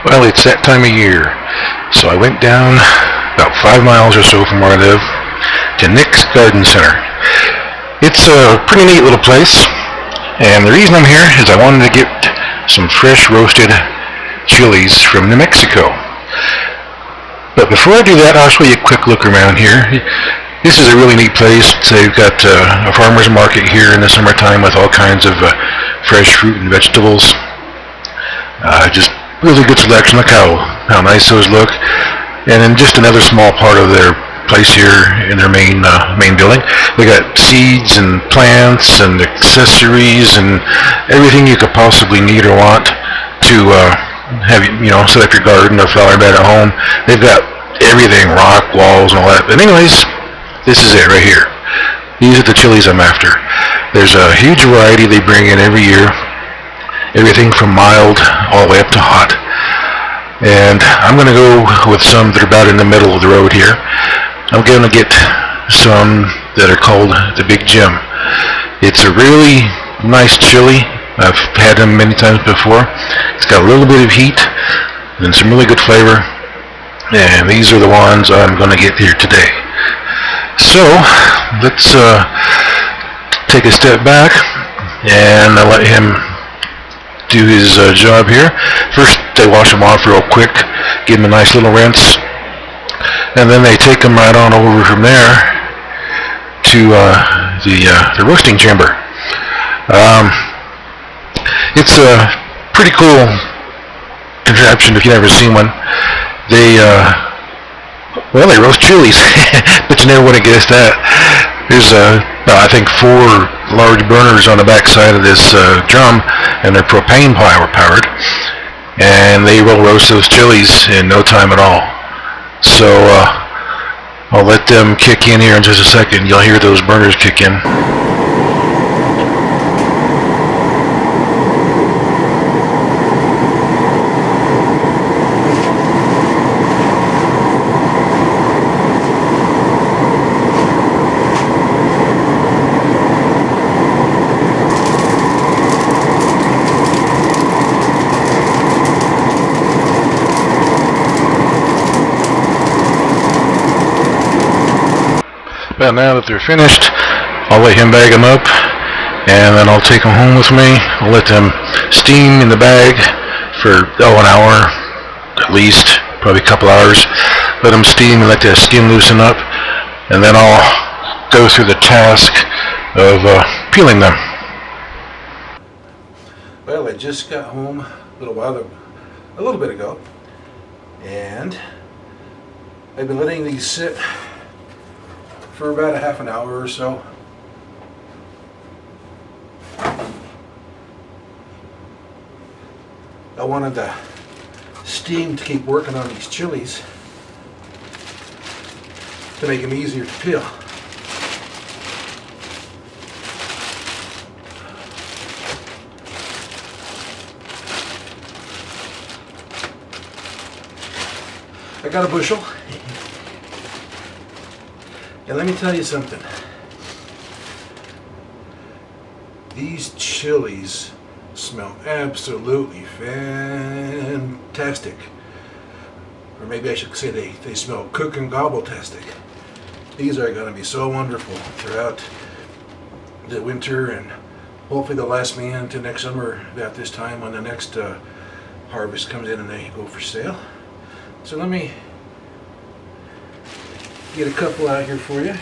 Well, it's that time of year, so I went down about 5 miles or so from where I live to Nick's Garden Center. It's a pretty neat little place, and the reason I'm here is I wanted to get some fresh roasted chilies from New Mexico. But before I do that, I'll show you a quick look around here. This is a really neat place. They've got a farmer's market here in the summertime with all kinds of fresh fruit and vegetables. Just really good selection. Look how nice those look. And then just another small part of their place here in their main building. They got seeds and plants and accessories and everything you could possibly need or want to have set up your garden or flower bed at home. They've got everything, rock walls and all that. But anyways, this is it right here. These are the chilies I'm after. There's a huge variety they bring in every year. Everything from mild all the way up to hot. And I'm going to go with some that are about in the middle of the road here. I'm going to get some that are called the Big Jim. It's a really nice chili. I've had them many times before. It's got a little bit of heat and some really good flavor. And these are the ones I'm going to get here today. So let's take a step back and let him do his job here. First, they wash them off real quick, give them a nice little rinse, and then they take them right on over from there to the roasting chamber. It's a pretty cool contraption if you've never seen one. They roast chilies, but you never would have guessed that. There's I think 4 large burners on the back side of this drum, and they're propane powered, and they will roast those chilies in no time at all. So I'll let them kick in here in just a second. You'll hear those burners kick in. Well, now that they're finished, I'll let him bag them up, and then I'll take them home with me. I'll let them steam in the bag for an hour, at least, probably a couple hours. Let them steam and let the skin loosen up, and then I'll go through the task of peeling them. Well, I just got home a little bit ago, and I've been letting these sit for about a half an hour or so. I wanted the steam to keep working on these chilies to make them easier to peel. I got a bushel. And let me tell you something. These chilies smell absolutely fantastic. Or maybe I should say they smell CookNGobble-tastic. These are going to be so wonderful throughout the winter, and hopefully they'll last me into next summer about this time when the next harvest comes in and they go for sale. So let me get a couple out here for you.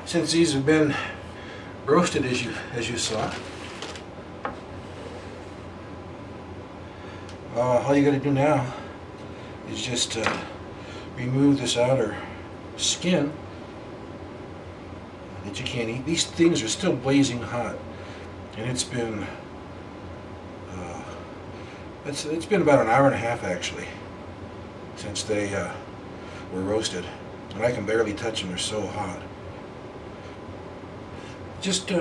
Since these have been roasted as you saw, all you got to do now is just remove this outer skin that you can't eat. These things are still blazing hot, and it's been about an hour and a half actually since they were roasted, and I can barely touch them, they're so hot. Just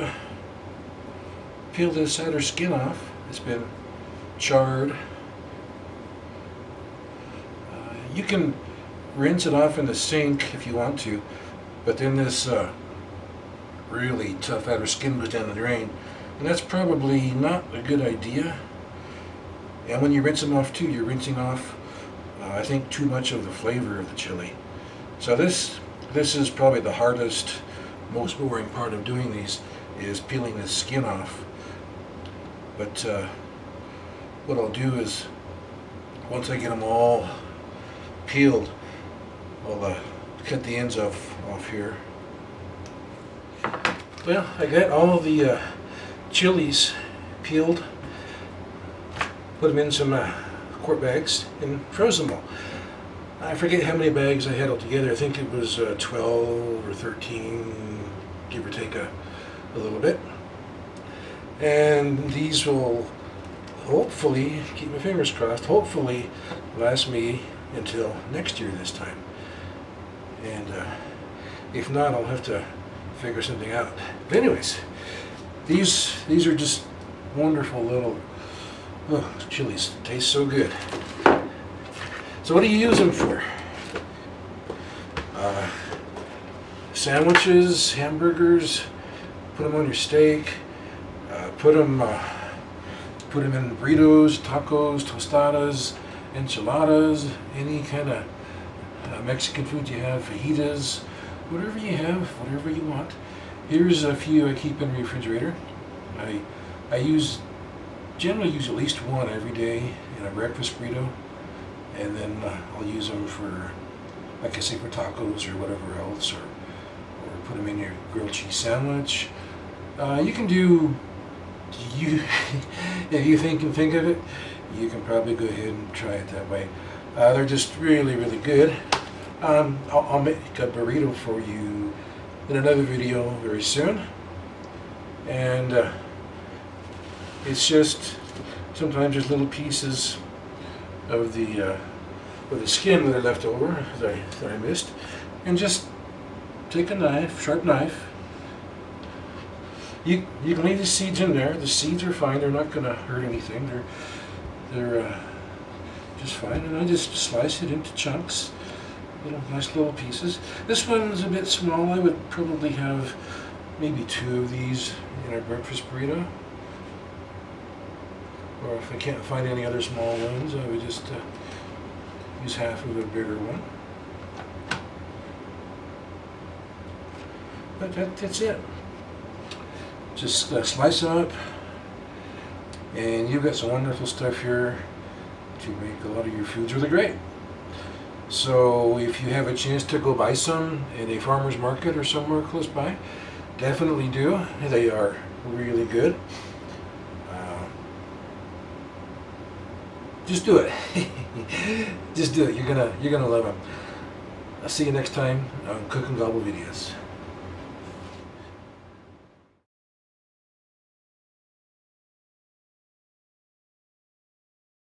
peel this outer skin off. It's been charred. You can rinse it off in the sink if you want to, but then this really tough outer skin goes down the drain, and that's probably not a good idea. And when you rinse them off too, you're rinsing off I think too much of the flavor of the chili. So this is probably the hardest, most boring part of doing these, is peeling the skin off. But what I'll do is, once I get them all peeled, I'll cut the ends off here. Well, I got all of the chilies peeled, put them in some quart bags, and froze them all. I forget how many bags I had altogether. I think it was 12 or 13, give or take a little bit. And these will hopefully, keep my fingers crossed, hopefully last me until next year this time. And if not, I'll have to figure something out. But anyways, these are just wonderful little chilies. Taste so good. So what do you use them for? Sandwiches, hamburgers, put them on your steak, put them in burritos, tacos, tostadas, enchiladas, any kind of Mexican food you have, fajitas, whatever you have, whatever you want. Here's a few I keep in the refrigerator. I generally use at least one every day in a breakfast burrito, and then I'll use them for, like I say, for tacos or whatever else, or put them in your grilled cheese sandwich. You can do, if you think of it, you can probably go ahead and try it that way. They're just really, really good. I'll make a burrito for you in another video very soon. And it's just, sometimes there's little pieces of the skin that are left over that I missed. And just take a knife, sharp knife. You can leave the seeds in there. The seeds are fine. They're not going to hurt anything. They're just fine. And I just slice it into chunks, nice little pieces. This one's a bit small. I would probably have maybe 2 of these in our breakfast burrito. Or if I can't find any other small ones, I would just use half of a bigger one. But that's it. Just slice up, and you've got some wonderful stuff here to make a lot of your foods really great. So if you have a chance to go buy some at a farmer's market or somewhere close by, definitely do. They are really good. Just do it. Just do it. You're gonna love them. I'll see you next time on Cook and Gobble videos.